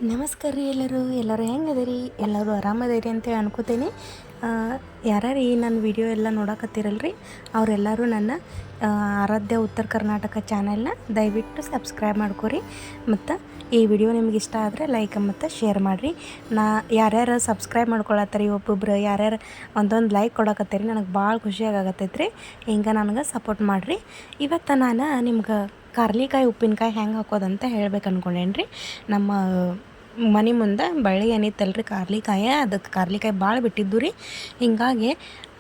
ನಮಸ್ಕಾರ ರೀ ಎಲ್ಲರೂ ಹೆಂಗದಿರಿ ಎಲ್ಲರೂ ಆರಾಮದಿರಿ ಅಂತೇಳಿ ಅನ್ಕೋತೀನಿ. ಯಾರು ಈ ನನ್ನ ವಿಡಿಯೋ ಎಲ್ಲ ನೋಡಕತ್ತೀರಲ್ರಿ ಅವರೆಲ್ಲರೂ ನನ್ನ ಆರಾಧ್ಯ ಉತ್ತರ ಕರ್ನಾಟಕ ಚಾನೆಲ್ನ ದಯವಿಟ್ಟು ಸಬ್ಸ್ಕ್ರೈಬ್ ಮಾಡ್ಕೊರಿ. ಮತ್ತು ಈ ವಿಡಿಯೋ ನಿಮ್ಗೆ ಇಷ್ಟ ಆದರೆ ಲೈಕ್ ಮತ್ತು ಶೇರ್ ಮಾಡಿರಿ. ಯಾರ್ಯಾರು ಸಬ್ಸ್ಕ್ರೈಬ್ ಮಾಡ್ಕೊಳತ್ತೀರಿ, ಒಬ್ಬೊಬ್ರು ಯಾರ್ಯಾರು ಒಂದೊಂದು ಲೈಕ್ ಕೊಡಕತ್ತೀರಿ, ನನಗೆ ಭಾಳ ಖುಷಿಯಾಗತ್ತೈತ್ರಿ. ಹಿಂಗೆ ನನಗೆ ಸಪೋರ್ಟ್ ಮಾಡಿರಿ. ಇವತ್ತು ನಾನು ನಿಮ್ಗೆ ಕಾರ್ಲಿಕಾಯಿ ಉಪ್ಪಿನಕಾಯಿ ಹೆಂಗೆ ಹಾಕೋದಂತ ಹೇಳ್ಬೇಕು ಅಂದ್ಕೊಂಡೇನ್ರಿ. ನಮ್ಮ ಮನೆ ಮುಂದೆ ಬಳ್ಳಿ ಏನಿತ್ತಲ್ರಿ ಕಾರ್ಲಿಕಾಯಿ, ಅದಕ್ಕೆ ಕಾರ್ಲಿಕಾಯಿ ಭಾಳ ಬಿಟ್ಟಿದ್ದು ರೀ. ಹೀಗಾಗಿ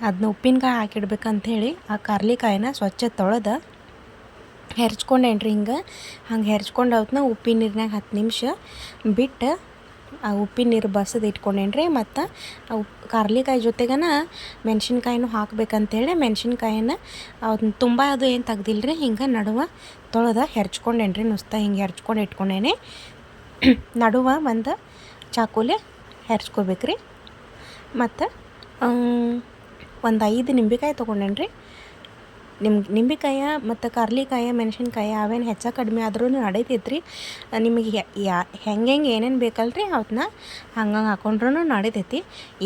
ಅದನ್ನ ಉಪ್ಪಿನಕಾಯಿ ಹಾಕಿಡ್ಬೇಕಂಥೇಳಿ ಆ ಕಾರ್ಲಿಕಾಯಿನ ಸ್ವಚ್ಛ ತೊಳೆದು ಹೆರ್ಚ್ಕೊಂಡೇನ್ರಿ. ಹಂಗೆ ಹೆರ್ಚ್ಕೊಂಡು ಅವತ್ತನ್ನ ಉಪ್ಪಿನ ನೀರಿನಾಗ 10 ನಿಮಿಷ ಬಿಟ್ಟು ಆ ಉಪ್ಪಿನ ನೀರು ಬಸದು ಇಟ್ಕೊಂಡೇನ್ರಿ. ಮತ್ತು ಆ ಕಾರ್ಲಿಕಾಯಿ ಜೊತೆಗನ ಮೆಣಸಿನ್ಕಾಯಿನೂ ಹಾಕ್ಬೇಕಂತೇಳಿ ಮೆಣಸಿನ್ಕಾಯಿನ ಅದನ್ನ ತುಂಬ ಅದು ಏನು ತೆಗ್ದಿಲ್ರಿ, ಹಿಂಗೆ ನಡುವೆ ತೊಳೆದ ಹೆರ್ಚ್ಕೊಂಡೇನ್ರಿ. ಹಿಂಗೆ ಹೆರ್ಚ್ಕೊಂಡು ಇಟ್ಕೊಂಡೇನೆ. ನಡುವೆ ಒಂದು ಚಾಕುಲೆ ಹೆರ್ಚ್ಕೋಬೇಕ್ರಿ. ಮತ್ತು ಒಂದು 5 ನಿಂಬೆಕಾಯಿ ತೊಗೊಂಡೇನ್ರಿ. ನಿಂಬೆಕಾಯಿ ಮತ್ತು ಕಾರ್ಲಿಕಾಯಿ ಮೆಣಸಿನ್ಕಾಯಿ ಅವೇನು ಹೆಚ್ಚು ಕಡಿಮೆ ಆದ್ರೂ ನಡೀತೈತ್ರಿ. ನಿಮಗೆ ಹೆಂಗೆ ಏನೇನು ಬೇಕಲ್ರಿ ಅವನ್ನ ಹಂಗೆ ಹಾಕೊಂಡ್ರೂ ನಡೀತೈತಿ.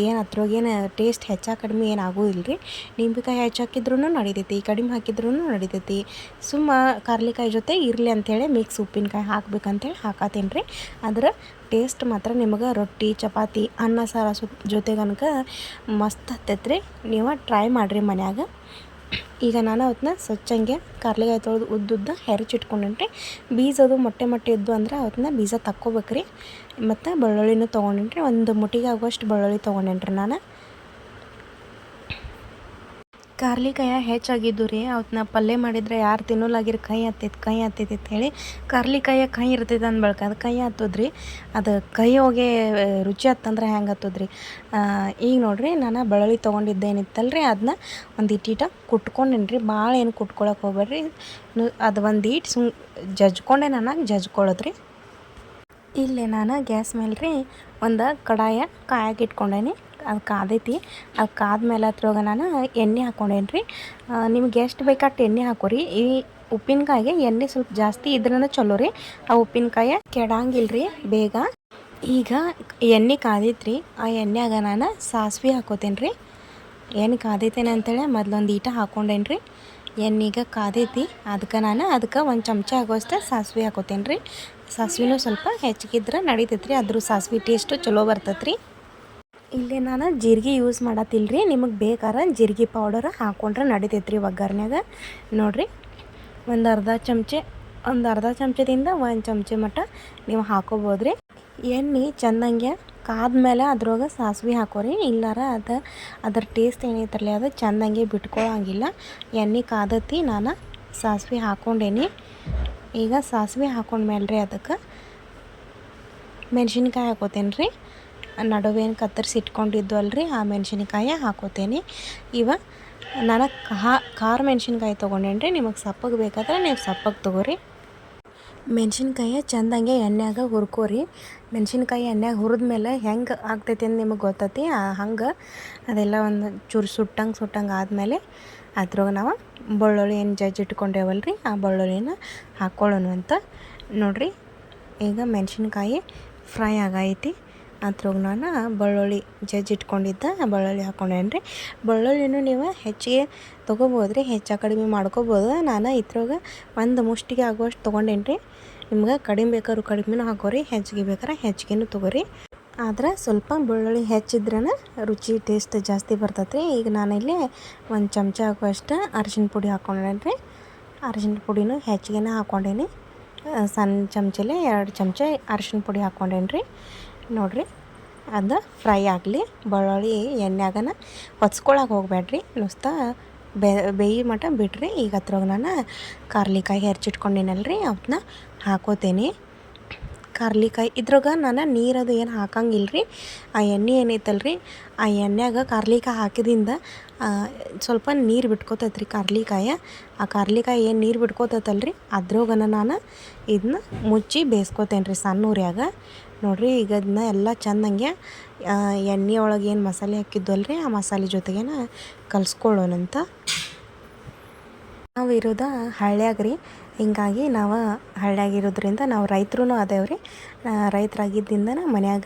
ಏನು ಅದ್ರಾಗೇನು ಟೇಸ್ಟ್ ಹೆಚ್ಚು ಕಡಿಮೆ ಏನು ಆಗೋದಿಲ್ಲ ರೀ. ನಿಂಬೆಕಾಯಿ ಹೆಚ್ಚು ಹಾಕಿದ್ರೂ ನಡೀತೈತಿ, ಕಡಿಮೆ ಹಾಕಿದ್ರೂ ನಡೀತೈತಿ. ಸುಮ್ಮ ಕಾರ್ಲಿಕಾಯಿ ಜೊತೆ ಇರಲಿ ಅಂಥೇಳಿ ಮಿಕ್ಸ್ ಉಪ್ಪಿನಕಾಯಿ ಹಾಕ್ಬೇಕಂತೇಳಿ ಹಾಕತ್ತೀನಿ ರೀ. ಅದ್ರ ಟೇಸ್ಟ್ ಮಾತ್ರ ನಿಮಗೆ ರೊಟ್ಟಿ ಚಪಾತಿ ಅನ್ನ ಸಾರ ಜೊತೆಗನಕ ಮಸ್ತ್ ಹತ್ತೈತ್ರಿ. ನೀವು ಟ್ರೈ ಮಾಡಿರಿ ಮನ್ಯಾಗ. ಈಗ ನಾನು ಅವತ್ತನ್ನ ಸ್ವಚ್ಛಂಗೆ ಕಾರ್ಲಿಕಾಯಿ ತೊಳೆದು ಉದ್ದುದ್ದ ಹೆರಚಿಟ್ಕೊಂಡೇನ್ರಿ. ಬೀಜದು ಮೊಟ್ಟೆ ಇದ್ದು ಅಂದ್ರೆ ಅವತ್ತನ್ನ ಬೀಜ ತಕ್ಕೋಬೇಕ್ರಿ. ಮತ್ತು ಬೆಳ್ಳುಳ್ಳಿನೂ ತೊಗೊಂಡೇನ್ರಿ. ಒಂದು ಮುಟ್ಟಿಗೆ ಆಗುವಷ್ಟು ಬೆಳ್ಳುಳ್ಳಿ ತೊಗೊಂಡೇನ್ರಿ ನಾನು. ಕಾರ್ಲಿಕಾಯಿ ಹೆಚ್ಚಾಗಿದ್ದು ರೀ. ಅವತ್ತನ್ನ ಪಲ್ಯ ಮಾಡಿದ್ರೆ ಯಾರು ತಿನ್ನೋಲಾಗಿರ ಕೈ ಹತ್ತೈತಿ ಹೇಳಿ ಕಾರ್ಲಿಕಾಯಿ ಕೈ ಇರ್ತೈತೆ ಅಂದ್ಬಳ್ಕ ಅದು ಕೈ ಹತ್ತದ್ರಿ. ಅದು ಕೈ ಹೋಗಿ ರುಚಿ ಹತ್ತಂದ್ರೆ ಹೆಂಗೆ ಹತ್ತದ್ರಿ. ಈಗ ನೋಡಿರಿ ನಾನು ಬೆಳ್ಳುಳ್ಳಿ ತೊಗೊಂಡಿದ್ದೇನಿತ್ತಲ್ರಿ ಅದನ್ನ ಒಂದು ಇಟ್ಟಿಟ ಕುಟ್ಕೊಂಡೇನ್ರಿ. ಭಾಳ ಏನು ಕುಟ್ಕೊಳಕ್ಕೆ ಹೋಗ್ಬೇಡ್ರಿ. ಅದು ಒಂದು ಇಟ್ಟು ಜಜ್ಕೊಂಡೆ ನಾನು ಜಜ್ಕೊಳ್ಳೋದ್ರಿ. ಇಲ್ಲೇ ನಾನು ಗ್ಯಾಸ್ ಮೇಲೆ ರೀ ಒಂದು ಕಡಾಯ ಕಾಯಕ್ಕೆ ಇಟ್ಕೊಂಡೇನಿ. ಅದು ಕಾದೈತಿ. ಅದು ಕಾದ್ಮೇಲೆ ಅದ್ರೊಳಗೆ ನಾನು ಎಣ್ಣೆ ಹಾಕ್ಕೊಂಡೇನಿ. ನಿಮ್ಗೆ ಎಷ್ಟು ಬೇಕಾಷ್ಟು ಎಣ್ಣೆ ಹಾಕೋರಿ. ಈ ಉಪ್ಪಿನಕಾಯಿಗೆ ಎಣ್ಣೆ ಸ್ವಲ್ಪ ಜಾಸ್ತಿ ಇದ್ರೂ ಚಲೋ ರೀ. ಆ ಉಪ್ಪಿನಕಾಯಿ ಕೆಡಂಗಿಲ್ಲ ರೀ ಬೇಗ. ಈಗ ಎಣ್ಣೆ ಕಾದೈತ್ರಿ. ಆ ಎಣ್ಣೆಯಾಗ ನಾನು ಸಾಸಿವೆ ಹಾಕೋತೇನೆ ರೀ. ಎಣ್ಣೆ ಕಾದೈತೇನೆ ಅಂತೇಳಿ ಮೊದಲೊಂದು ಈಟ ಹಾಕ್ಕೊಂಡೇನಿ ರೀ. ಎಣ್ಣೆಗೆ ಕಾದೈತಿ. ಅದಕ್ಕೆ ಒಂದು ಚಮಚ ಆಗೋಷ್ಟು ಸಾಸಿವೆ ಹಾಕೋತೇನೆ ರೀ. ಸಾಸಿವೆನೂ ಸ್ವಲ್ಪ ಹೆಚ್ಚಿಗಿದ್ರೆ ನಡೀತೈತೆ ರೀ. ಅದ್ರ ಸಾಸಿವೆ ಟೇಸ್ಟು ಚಲೋ ಬರ್ತೈತೆ ರೀ. ಇಲ್ಲೇ ನಾನು ಜೀರಿಗೆ ಯೂಸ್ ಮಾಡತ್ತಿಲ್ಲ ರೀ. ನಿಮಗೆ ಬೇಕಾದ್ರೆ ಜೀರಿಗೆ ಪೌಡರ್ ಹಾಕ್ಕೊಂಡ್ರೆ ನಡೀತೈತೆ ರೀ ಒಗ್ಗರ್ನ್ಯಾಗ. ನೋಡಿರಿ ಒಂದು ಅರ್ಧ ಚಮಚದಿಂದ 1 ಚಮಚ ಮಟ್ಟ ನೀವು ಹಾಕೋಬೋದು ರೀ. ಎಣ್ಣೆ ಚೆಂದಂಗೆ ಕಾದ್ಮೇಲೆ ಅದ್ರೊಳಗೆ ಸಾಸಿವೆ ಹಾಕೋರಿ. ಇಲ್ಲಾರ ಅದ್ರ ಟೇಸ್ಟ್ ಏನೈತರಲಿ ಅದು ಚೆಂದಂಗೆ ಬಿಟ್ಕೊಳ್ಳೋಂಗಿಲ್ಲ. ಎಣ್ಣೆ ಕಾದತಿ ನಾನು ಸಾಸಿವೆ ಹಾಕ್ಕೊಂಡೇನಿ. ಈಗ ಸಾಸಿವೆ ಹಾಕ್ಕೊಂಡ್ಮೇಲೆ ರೀ ಅದಕ್ಕೆ ಮೆಣಸಿನ್ಕಾಯಿ ಹಾಕೋತೇನೆ ರೀ. ನಡುವೇನು ಕತ್ತರಿಸಿ ಇಟ್ಕೊಂಡಿದ್ದು ಅಲ್ರಿ ಆ ಮೆಣಸಿನ್ಕಾಯಿ ಹಾಕೋತೇನೆ. ನಾನು ಖಾರ ಮೆಣಸಿನ್ಕಾಯಿ ತೊಗೊಂಡೇನಿ ರೀ. ನಿಮಗೆ ಸಪ್ಪಗೆ ಬೇಕಾದ್ರೆ ನೀವು ಸಪ್ಪಗೆ ತೊಗೋರಿ. ಮೆಣಸಿನ್ಕಾಯಿ ಚೆಂದಂಗೆ ಎಣ್ಣೆಯಾಗ ಹುರ್ಕೋರಿ. ಮೆಣಸಿನ್ಕಾಯಿ ಎಣ್ಣೆಯಾಗ ಹುರಿದ್ಮೇಲೆ ಹೆಂಗೆ ಆಗ್ತೈತಿ ಅಂತ ನಿಮಗೆ ಗೊತ್ತೈತಿ. ಹಂಗೆ ಅದೆಲ್ಲ ಒಂದು ಚೂರು ಸುಟ್ಟಂಗೆ ಆದಮೇಲೆ ಅದ್ರೊಳಗೆ ನಾವು ಬೆಳ್ಳುಳ್ಳಿ ಏನು ಇಟ್ಕೊಂಡೇವಲ್ರಿ ಆ ಬೆಳ್ಳುಳ್ಳಿನ ಹಾಕ್ಕೊಳ್ಳೋಣ ಅಂತ. ನೋಡಿರಿ ಈಗ ಮೆಣಸಿನ್ಕಾಯಿ ಫ್ರೈ ಆಗೈತಿ. ಅದ್ರೊಳಗೆ ನಾನು ಬೆಳ್ಳುಳ್ಳಿ ಇಟ್ಕೊಂಡಿದ್ದ ಬೆಳ್ಳುಳ್ಳಿ ಹಾಕ್ಕೊಂಡೇನಿ ರೀ. ಬೆಳ್ಳುಳ್ಳಿನೂ ನೀವು ಹೆಚ್ಚಿಗೆ ತೊಗೋಬೋದು ರೀ, ಹೆಚ್ಚು ಕಡಿಮೆ ಮಾಡ್ಕೋಬೋದು. ನಾನು ಇದ್ರೊಳಗೆ ಒಂದು ಮುಷ್ಟಿಗೆ ಆಗುವಷ್ಟು ತೊಗೊಂಡೇನಿ ರೀ. ನಿಮ್ಗೆ ಕಡಿಮೆ ಬೇಕಾದ್ರೂ ಕಡಿಮೆನೂ ಹಾಕೋರಿ, ಹೆಚ್ಚಿಗೆ ಬೇಕಾದ್ರೆ ಹೆಚ್ಚಿಗೆನೂ ತೊಗೋರಿ. ಆದ್ರೆ ಸ್ವಲ್ಪ ಬೆಳ್ಳುಳ್ಳಿ ಹೆಚ್ಚಿದ್ರೇ ರುಚಿ ಟೇಸ್ಟ್ ಜಾಸ್ತಿ ಬರ್ತೈತೆ ರೀ. ಈಗ ನಾನಿಲ್ಲಿ 1 ಚಮಚ ಆಗುವಷ್ಟು ಅರಿಶಿನ ಪುಡಿ ಹಾಕ್ಕೊಂಡೇನಿ ರೀ. ಅರಿಶಿನ ಪುಡಿನೂ ಹೆಚ್ಚಿಗೆನೇ ಹಾಕ್ಕೊಂಡೇನಿ. ಸಣ್ಣ ಚಮಚಲ್ಲಿ 2 ಚಮಚ ಅರಿಶಿನ ಪುಡಿ ಹಾಕ್ಕೊಂಡೇನಿ ರೀ. ನೋಡಿರಿ ಅದು ಫ್ರೈ ಆಗಲಿ. ಬೆಳ್ಳುಳ್ಳಿ ಎಣ್ಣೆಯಾಗನ ಹೊಚ್ಕೊಳಕ್ಕೆ ಹೋಗ್ಬೇಡ್ರಿ, ನುಸ್ತಾ ಬೇಯಿ ಮಟ್ಟ ಬಿಡ್ರಿ. ಈಗ ಅದ್ರೊಳಗೆ ನಾನು ಕಾರ್ಲಿಕಾಯಿ ಹೆರ್ಚಿಟ್ಕೊಂಡಿನಲ್ರಿ ಅವನ್ನ ಹಾಕೋತೇನೆ. ಕಾರ್ಲಿಕಾಯಿ ಇದ್ರಾಗ ನಾನು ನೀರದು ಏನು ಹಾಕಂಗಿಲ್ಲ ರೀ. ಆ ಎಣ್ಣೆ ಏನೈತಲ್ರಿ ಆ ಎಣ್ಣೆಯಾಗ ಕಾರ್ಲಿಕಾಯಿ ಹಾಕಿದಿಂದ ಸ್ವಲ್ಪ ನೀರು ಬಿಟ್ಕೋತೈತೆ ರೀ ಕಾರ್ಲಿಕಾಯಿ. ಆ ಕಾರ್ಲಿಕಾಯಿ ಏನು ನೀರು ಬಿಟ್ಕೋತೈತಲ್ರಿ ಅದ್ರೊಳಗನ ನಾನು ಇದನ್ನ ಮುಚ್ಚಿ ಬೇಯಿಸ್ಕೋತೇನೆ ರೀ ಸಣ್ಣ ಉರಿಯಾಗ. ನೋಡಿರಿ ಈಗ ಅದನ್ನ ಎಲ್ಲ ಚೆಂದಂಗೆ ಎಣ್ಣೆ ಒಳಗೆ ಏನು ಮಸಾಲೆ ಹಾಕಿದ್ವಲ್ರಿ ಆ ಮಸಾಲೆ ಜೊತೆಗೇನ ಕಲಿಸ್ಕೊಳ್ಳೋಣಂತ. ನಾವು ಇರೋದು ಹಳ್ಳಿಯಾಗ ರೀ. ಹಿಂಗಾಗಿ ನಾವು ಹಳ್ಳಿಯಾಗಿರೋದ್ರಿಂದ ನಾವು ರೈತರೂ ಅದೇವ್ರಿ. ರೈತರಾಗಿದ್ದರಿಂದ ಮನ್ಯಾಗ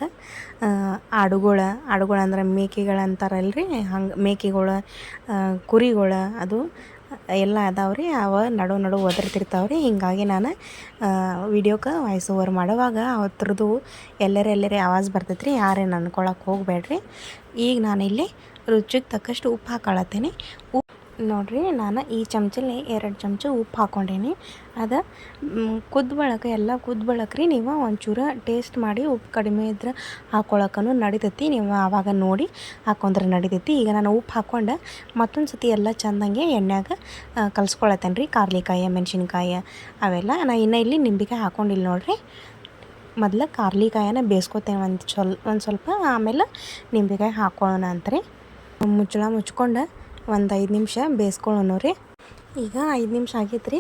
ಆಡುಗಳು ಅಂದ್ರೆ ಮೇಕೆಗಳು ಅಂತಾರಲ್ರಿ, ಹಂಗೆ ಮೇಕೆಗಳು, ಕುರಿಗಳು ಅದು ಎಲ್ಲ ಅದಾವ್ರಿ. ಅವ ನಡು ಒದರ್ತಿರ್ತಾವ್ರಿ. ಹಿಂಗಾಗಿ ನಾನು ವಿಡಿಯೋಕ್ಕೆ ವಾಯ್ಸ್ ಓವರ್ ಮಾಡುವಾಗ ಅವತ್ರದ್ದು ಎಲ್ಲರೇ ಆವಾಜ್ ಬರ್ತೈತ್ರಿ. ಯಾರೇನು ಅನ್ಕೊಳಕ್ಕೆ ಹೋಗಬೇಡ್ರಿ. ಈಗ ನಾನಿಲ್ಲಿ ರುಚಿಗೆ ತಕ್ಕಷ್ಟು ಉಪ್ಪು ಹಾಕೊಳತ್ತೇನೆ. ನೋಡಿರಿ, ನಾನು ಈ ಚಮಚಲ್ಲಿ 2 ಚಮಚ ಉಪ್ಪು ಹಾಕ್ಕೊಂಡೇನಿ. ಅದು ಎಲ್ಲ ಕುದ್ಬಳಕ್ರಿ ನೀವು ಒಂಚೂರು ಟೇಸ್ಟ್ ಮಾಡಿ ಉಪ್ಪು ಕಡಿಮೆ ಇದ್ರೆ ಹಾಕ್ಕೊಳಕ್ಕೂ ನಡಿತೈತಿ. ನೀವು ಆವಾಗ ನೋಡಿ ಹಾಕೊಂಡ್ರೆ ನಡಿತೈತಿ. ಈಗ ನಾನು ಉಪ್ಪು ಹಾಕ್ಕೊಂಡು ಮತ್ತೊಂದು ಸತಿ ಎಲ್ಲ ಚೆಂದಂಗೆ ಎಣ್ಣೆಗೆ ಕಲ್ಸ್ಕೊಳತ್ತೇನೆ ರೀ. ಕಾರ್ಲಿಕಾಯಿ, ಮೆಣಸಿನ್ಕಾಯಿ ಅವೆಲ್ಲ ನಾನು ಇನ್ನೂ ಇಲ್ಲಿ ನಿಂಬೆಕಾಯಿ ಹಾಕ್ಕೊಂಡಿಲ್ಲ ನೋಡಿರಿ. ಮೊದಲು ಕಾರ್ಲಿಕಾಯನ್ನ ಬೇಯಿಸ್ಕೊತೇನೆ ಒಂದು ಸ್ವಲ್ಪ, ಆಮೇಲೆ ನಿಂಬೆಕಾಯಿ ಹಾಕ್ಕೊಳ್ಳೋಣ ಅಂತ್ರಿ. ಮುಚ್ಚಳ ಮುಚ್ಕೊಂಡು ಒಂದು 5 ನಿಮಿಷ ಬೇಯಿಸ್ಕೊಳ್ಳೋಣ ರೀ. ಈಗ 5 ನಿಮಿಷ ಆಗೈತೆ ರೀ.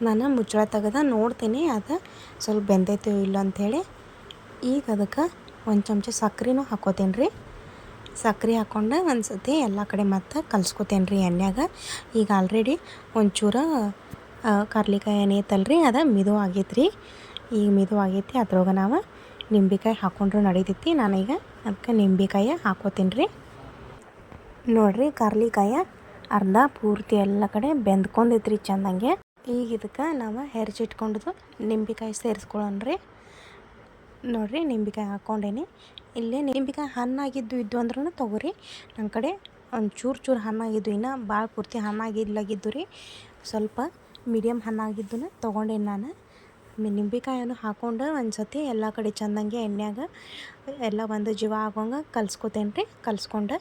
ನಾನು ಮುಚ್ಚಳ ತೆಗೆದು ನೋಡ್ತೀನಿ ಅದು ಸ್ವಲ್ಪ ಬೆಂದೈತೋ ಇಲ್ಲ ಅಂಥೇಳಿ. ಈಗ ಅದಕ್ಕೆ 1 ಚಮಚ ಸಕ್ಕರೆನೂ ಹಾಕ್ಕೋತೀನಿ ರೀ. ಸಕ್ಕರೆ ಹಾಕ್ಕೊಂಡು ಒಂದು ಸತಿ ಎಲ್ಲ ಕಡೆ ಮತ್ತೆ ಕಲ್ಸ್ಕೊತೇನೆ ರೀ ಎಣ್ಣೆಗ. ಈಗ ಆಲ್ರೆಡಿ ಒಂಚೂರು ಕಾರ್ಲಿಕಾಯಿ ಏನೈತಲ್ರಿ ಅದು ಮಿದು ಆಗೈತೆ ರೀ. ಈಗ ಮಿದು ಆಗೈತಿ. ಅದ್ರೊಳಗೆ ನಾವು ನಿಂಬೆಕಾಯಿ ಹಾಕ್ಕೊಂಡ್ರೂ ನಡಿತೈತಿ. ನಾನೀಗ ಅದಕ್ಕೆ ನಿಂಬೆಕಾಯಿ ಹಾಕ್ಕೋತೀನಿ ರೀ. ನೋಡಿರಿ, ಕಾರ್ಲಿಕಾಯಿ ಅರ್ಧ ಪೂರ್ತಿ ಎಲ್ಲ ಕಡೆ ಬೆಂದ್ಕೊಂಡೈತ್ರಿ ಚೆಂದಂಗೆ. ಈಗ ಇದಕ್ಕೆ ನಾವು ಹೆರ್ಚಿಟ್ಕೊಂಡದು ನಿಂಬೆಕಾಯಿ ಸೇರಿಸ್ಕೊಳ್ಳೋಣ ರೀ. ನೋಡಿರಿ, ನಿಂಬೆಕಾಯಿ ಹಾಕ್ಕೊಂಡೇನಿ. ಇಲ್ಲೇ ನಿಂಬೆಕಾಯಿ ಹಣ್ಣಾಗಿದ್ದು ಅಂದ್ರೂ ತೊಗೋರಿ. ನನ್ನ ಕಡೆ ಒಂದು ಚೂರು ಹಣ್ಣಾಗಿದ್ದು, ಇನ್ನೂ ಭಾಳ ಪೂರ್ತಿ ಹಣ್ಣಾಗಿದ್ದು ರೀ. ಸ್ವಲ್ಪ ಮೀಡಿಯಮ್ ಹಣ್ಣಾಗಿದ್ದು ತೊಗೊಂಡೇನಿ ನಾನು. ನಿಂಬೆಕಾಯನ್ನು ಹಾಕ್ಕೊಂಡು ಒಂದು ಸತಿ ಎಲ್ಲ ಕಡೆ ಚೆಂದಂಗೆ ಎಣ್ಣೆಯಾಗ ಎಲ್ಲ ಒಂದು ಜೀವ ಆಗೋಂಗೆ ಕಲ್ಸ್ಕೊತೇನೆ ರೀ. ಕಲ್ಸ್ಕೊಂಡು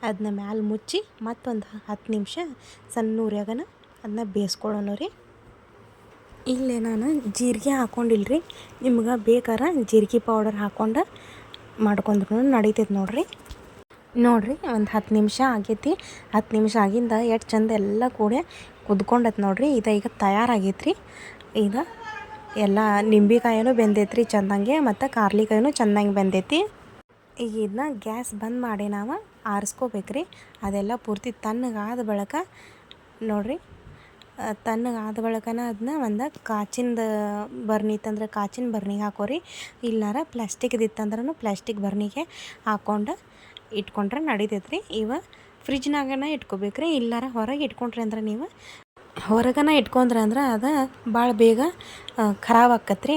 ಅದನ್ನ ಮ್ಯಾಲೆ ಮುಚ್ಚಿ ಮತ್ತೊಂದು 10 ನಿಮಿಷ ಸಣ್ಣ ಉರಿಯಾಗನ ಅದನ್ನ ಬೇಯಿಸ್ಕೊಳ್ಳೋಣ ರೀ. ಇಲ್ಲೇ ನಾನು ಜೀರಿಗೆ ಹಾಕ್ಕೊಂಡಿಲ್ಲ ರೀ. ನಿಮ್ಗೆ ಬೇಕಾರೆ ಜೀರಿಗೆ ಪೌಡರ್ ಹಾಕ್ಕೊಂಡು ಮಾಡ್ಕೊಂಡ್ರು ನಡಿತೈತೆ ನೋಡಿರಿ. ಒಂದು 10 ನಿಮಿಷ ಆಗೈತಿ. 10 ನಿಮಿಷ ಆಗಿಂದ ಎಷ್ಟು ಚಂದ ಎಲ್ಲ ಕೂಡ ಕುದ್ಕೊಂಡೈತೆ ನೋಡಿರಿ. ಈಗ ತಯಾರಾಗೈತೆ ರೀ. ಈಗ ಎಲ್ಲ ನಿಂಬೆಕಾಯಿನೂ ಬೆಂದೈತ್ರಿ ಚೆಂದಂಗೆ, ಮತ್ತು ಕಾರ್ಲಿಕಾಯಿನೂ ಚೆಂದಂಗೆ ಬೆಂದೈತಿ. ಈಗ ಇದನ್ನ ಗ್ಯಾಸ್ ಬಂದ್ ಮಾಡಿ ನಾವು ಆರಿಸ್ಕೋಬೇಕ್ರಿ. ಅದೆಲ್ಲ ಪೂರ್ತಿ ತಣ್ಣಗಾದ ಬಳಿಕ ನೋಡಿರಿ, ತಣ್ಣಗಾದ ಬಳಿಕನ ಅದನ್ನ ಒಂದು ಕಾಚಿಂದ ಬರ್ನಿ ಇತ್ತಂದ್ರೆ ಕಾಚಿನ ಬರ್ನಿಗೆ ಹಾಕೋರಿ. ಇಲ್ಲಾರ ಪ್ಲಾಸ್ಟಿಕ್ದಿತ್ತಂದ್ರೂ ಪ್ಲಾಸ್ಟಿಕ್ ಬರ್ನಿಗೆ ಹಾಕ್ಕೊಂಡು ಇಟ್ಕೊಂಡ್ರೆ ನಡಿತೈತ್ರಿ. ಇವ ಫ್ರಿಜ್ನಾಗನ ಇಟ್ಕೋಬೇಕ್ರಿ. ಇಲ್ಲಾರ ಹೊರಗೆ ಇಟ್ಕೊಂಡ್ರಿ ಅಂದ್ರೆ ನೀವು ಹೊರಗನ ಇಟ್ಕೊಂಡ್ರೆ ಅಂದ್ರೆ ಅದು ಭಾಳ ಬೇಗ ಖರಾಬ್ ಆಕತ್ರಿ,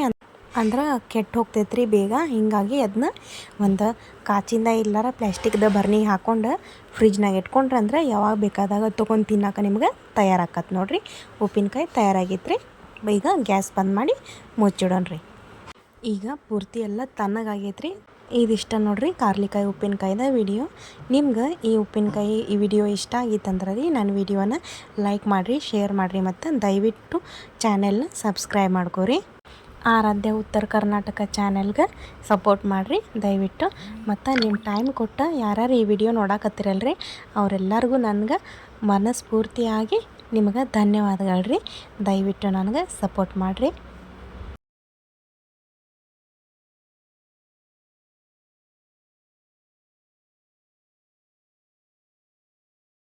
ಅಂದ್ರೆ ಕೆಟ್ಟು ಹೋಗ್ತೈತ್ರಿ ಬೇಗ. ಹಿಂಗಾಗಿ ಅದನ್ನ ಒಂದು ಕಾಚಿಂದ ಇಲ್ಲಾರ ಪ್ಲಾಸ್ಟಿಕ್ದ ಬರ್ನಿಗೆ ಹಾಕ್ಕೊಂಡು ಫ್ರಿಜ್ನಾಗ ಇಟ್ಕೊಂಡ್ರೆ ಅಂದ್ರೆ ಯಾವಾಗ ಬೇಕಾದಾಗ ತೊಗೊಂಡು ತಿನ್ನೋಕೆ ನಿಮ್ಗೆ ತಯಾರಾಕತ್ತೆ ನೋಡಿರಿ. ಉಪ್ಪಿನಕಾಯಿ ತಯಾರಾಗಿತ್ತು. ಈಗ ಗ್ಯಾಸ್ ಬಂದ್ ಮಾಡಿ ಮುಚ್ಚಿಡೋಣ್ರಿ. ಈಗ ಪೂರ್ತಿ ಎಲ್ಲ ತಣ್ಣಗಾಗೈತ್ರಿ. ಇದಿಷ್ಟ ನೋಡಿರಿ ಕಾರ್ಲಿಕಾಯಿ ಉಪ್ಪಿನಕಾಯಿದ ವಿಡಿಯೋ. ನಿಮ್ಗೆ ಈ ವಿಡಿಯೋ ಇಷ್ಟ ಆಗಿತ್ತಂದ್ರೆ ರೀ ನನ್ನ ವಿಡಿಯೋನ ಲೈಕ್ ಮಾಡಿರಿ, ಶೇರ್ ಮಾಡಿರಿ, ಮತ್ತು ದಯವಿಟ್ಟು ಚಾನೆಲ್ನ ಸಬ್ಸ್ಕ್ರೈಬ್ ಮಾಡ್ಕೋರಿ. ಆರಾಧ್ಯ ಉತ್ತರ ಕರ್ನಾಟಕ ಚಾನೆಲ್ಗೆ ಸಪೋರ್ಟ್ ಮಾಡಿರಿ ದಯವಿಟ್ಟು. ಮತ್ತು ನಿಮ್ಮ ಟೈಮ್ ಕೊಟ್ಟು ಯಾರ್ಯಾರು ಈ ವಿಡಿಯೋ ನೋಡಕತ್ತಿರಲ್ರಿ ಅವರೆಲ್ಲರಿಗೂ ನನಗೆ ಮನಸ್ಫೂರ್ತಿಯಾಗಿ ನಿಮ್ಗೆ ಧನ್ಯವಾದಗಳು ರೀ. ದಯವಿಟ್ಟು ನನಗೆ ಸಪೋರ್ಟ್ ಮಾಡಿರಿ.